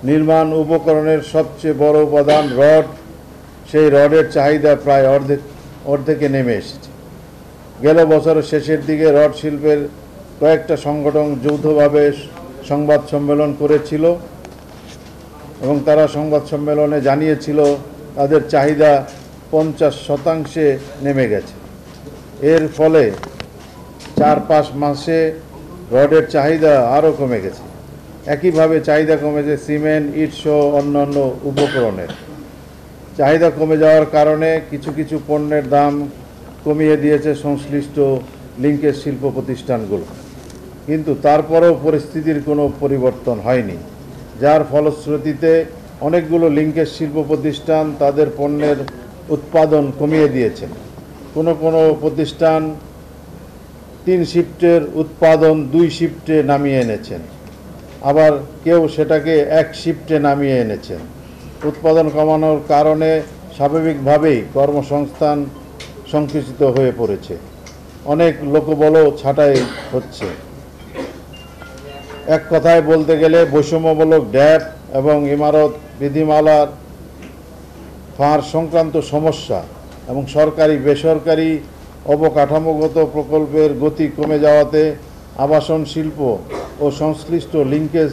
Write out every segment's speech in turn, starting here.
নির্মাণ উপকরণের সবচেয়ে বড় উপাদান রড। সেই রডের চাহিদা প্রায় অর্ধেকে নেমে এসেছে। গেল বছরের শেষের দিকে রড শিল্পের কয়েকটা সংগঠন যৌথভাবে সংবাদ সম্মেলন করেছিল এবং তারা সংবাদ সম্মেলনে জানিয়েছিল তাদের চাহিদা 50% নেমে গেছে। এর ফলে 4-5 মাসে রডের চাহিদা আরও কমে গেছে। একইভাবে চাহিদা কমেছে সিমেন্ট, ইট সহ অন্যান্য উপকরণের। চাহিদা কমে যাওয়ার কারণে কিছু কিছু পণ্যের দাম কমিয়ে দিয়েছে সংশ্লিষ্ট লিঙ্কেজ শিল্প প্রতিষ্ঠানগুলো, কিন্তু তারপরেও পরিস্থিতির কোনো পরিবর্তন হয়নি, যার ফলশ্রুতিতে অনেকগুলো লিঙ্কেজ শিল্প প্রতিষ্ঠান তাদের পণ্যের উৎপাদন কমিয়ে দিয়েছেন। কোনো কোনো প্রতিষ্ঠান 3 শিফটের উৎপাদন 2 শিফটে নামিয়ে এনেছেন, আবার কেউ সেটাকে 1 শিফটে নামিয়ে এনেছেন। উৎপাদন কমানোর কারণে স্বাভাবিকভাবেই কর্মসংস্থান সংকুচিত হয়ে পড়েছে। অনেক লোকবলও ছাঁটাই হচ্ছে। এক কথায় বলতে গেলে বৈষম্যমূলক ড্যাপ এবং ইমারত বিধিমালার ফাঁড় সংক্রান্ত সমস্যা এবং সরকারি বেসরকারি অবকাঠামোগত প্রকল্পের গতি কমে যাওয়াতে আবাসন শিল্প ও সংশ্লিষ্ট লিঙ্কেজ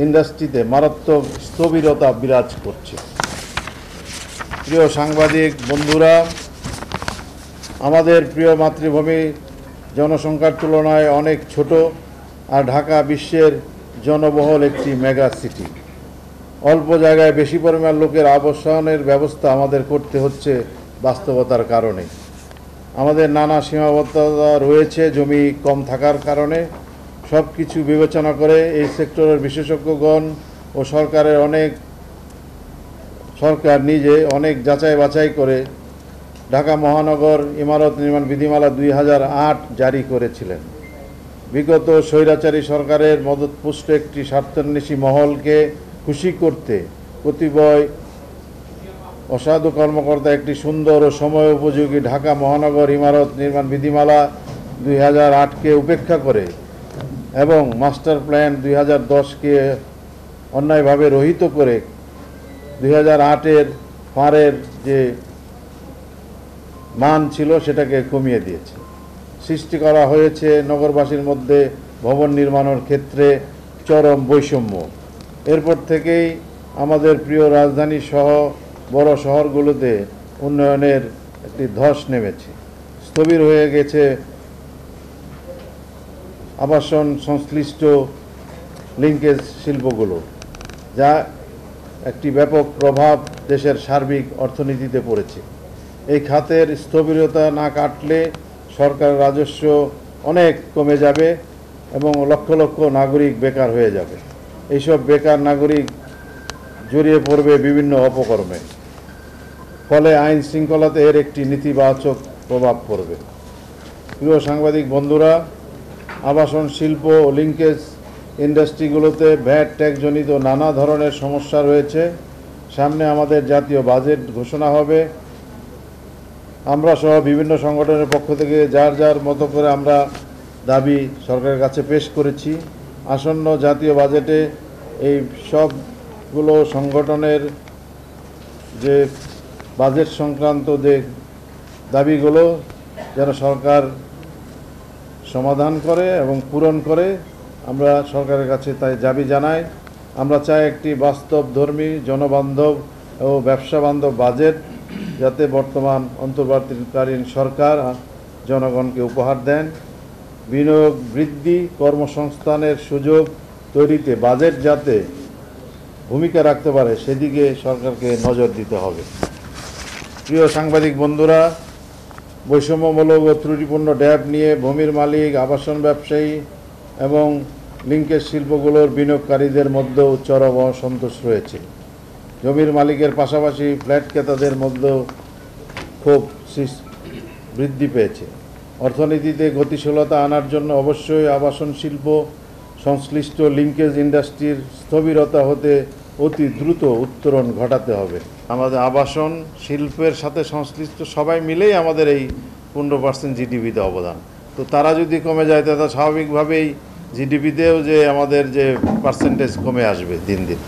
ইন্ডাস্ট্রিতে মারাত্মক স্থবিরতা বিরাজ করছে। প্রিয় সাংবাদিক বন্ধুরা, আমাদের প্রিয় মাতৃভূমি জনসংখ্যার তুলনায় অনেক ছোট, আর ঢাকা বিশ্বের জনবহুল একটি মেগা সিটি। অল্প জায়গায় বেশি পরিমাণ লোকের আবাসনের ব্যবস্থা আমাদের করতে হচ্ছে বাস্তবতার কারণে। আমাদের নানা সীমাবদ্ধতা রয়েছে জমি কম থাকার কারণে। সব কিছু বিবেচনা করে এই সেক্টরের বিশেষজ্ঞগণ ও সরকার নিজে অনেক যাচাই বাছাই করে ঢাকা মহানগর ইমারত নির্মাণ বিধিমালা 2008 জারি করেছিলেন। বিগত স্বৈরাচারী সরকারের মদতপুষ্ট একটি স্বার্থান্বেষী মহলকে খুশি করতে কতিপয় অসাধু কর্মকর্তা একটি সুন্দর ও সময় উপযোগী ঢাকা মহানগর ইমারত নির্মাণ বিধিমালা 2008-কে উপেক্ষা করে এবং মাস্টার প্ল্যান 2010-কে অন্যায়ভাবে রহিত করে 2008-এর ফাঁড়ের যে মান ছিল সেটাকে কমিয়ে দিয়েছে। সৃষ্টি করা হয়েছে নগরবাসীর মধ্যে ভবন নির্মাণের ক্ষেত্রে চরম বৈষম্য। এরপর থেকেই আমাদের প্রিয় রাজধানী সহ বড় শহরগুলোতে উন্নয়নের একটি ধস নেমেছে। স্থবির হয়ে গেছে আবাসন সংশ্লিষ্ট লিঙ্কেজ শিল্পগুলো, যা একটি ব্যাপক প্রভাব দেশের সার্বিক অর্থনীতিতে পড়েছে। এই খাতের স্থবিরতা না কাটলে সরকার রাজস্ব অনেক কমে যাবে এবং লক্ষ লক্ষ নাগরিক বেকার হয়ে যাবে। এইসব বেকার নাগরিক জড়িয়ে পড়বে বিভিন্ন অপকর্মে, ফলে আইন শৃঙ্খলাতে এর একটি নেতিবাচক প্রভাব পড়বে। প্রিয় সাংবাদিক বন্ধুরা, আবাসন শিল্প ও লিঙ্কেজ ইন্ডাস্ট্রিগুলোতে ভ্যাট ট্যাক্সজনিত নানা ধরনের সমস্যা রয়েছে। সামনে আমাদের জাতীয় বাজেট ঘোষণা হবে। আমরা সহ বিভিন্ন সংগঠনের পক্ষ থেকে যার যার মতো করে আমরা দাবি সরকারের কাছে পেশ করেছি। আসন্ন জাতীয় বাজেটে এই সবগুলো সংগঠনের যে বাজেট সংক্রান্ত যে দাবিগুলো যেন সরকার সমাধান করে এবং পূরণ করে, আমরা সরকারের কাছে তাই দাবি জানাই। আমরা চাই একটি বাস্তবধর্মী, জনবান্ধব ও ব্যবসা বান্ধব বাজেট, যাতে বর্তমান অন্তর্বর্তীকালীন সরকার জনগণকে উপহার দেন। বিনিয়োগ বৃদ্ধি, কর্মসংস্থানের সুযোগ তৈরিতে বাজেট যাতে ভূমিকা রাখতে পারে সেদিকে সরকারকে নজর দিতে হবে। প্রিয় সাংবাদিক বন্ধুরা, বৈষম্যমূলক ও ত্রুটিপূর্ণ ড্যাব নিয়ে ভূমির মালিক, আবাসন ব্যবসায়ী এবং লিঙ্কেজ শিল্পগুলোর বিনিয়োগকারীদের মধ্যেও চরম অসন্তোষ রয়েছে। জমির মালিকের পাশাপাশি ফ্ল্যাট ক্রেতাদের মধ্যেও ক্ষোভ বৃদ্ধি পেয়েছে। অর্থনীতিতে গতিশীলতা আনার জন্য অবশ্যই আবাসন শিল্প সংশ্লিষ্ট লিঙ্কেজ ইন্ডাস্ট্রির স্থবিরতা হতে অতি দ্রুত উত্তরণ ঘটাতে হবে। আমাদের আবাসন শিল্পের সাথে সংশ্লিষ্ট সবাই মিলেই আমাদের এই 15% জিডিপিতে অবদান। তো তারা যদি কমে যায় তাহলে স্বাভাবিকভাবেই জিডিপিতেও যে আমাদের যে পার্সেন্টেজ কমে আসবে দিন দিন।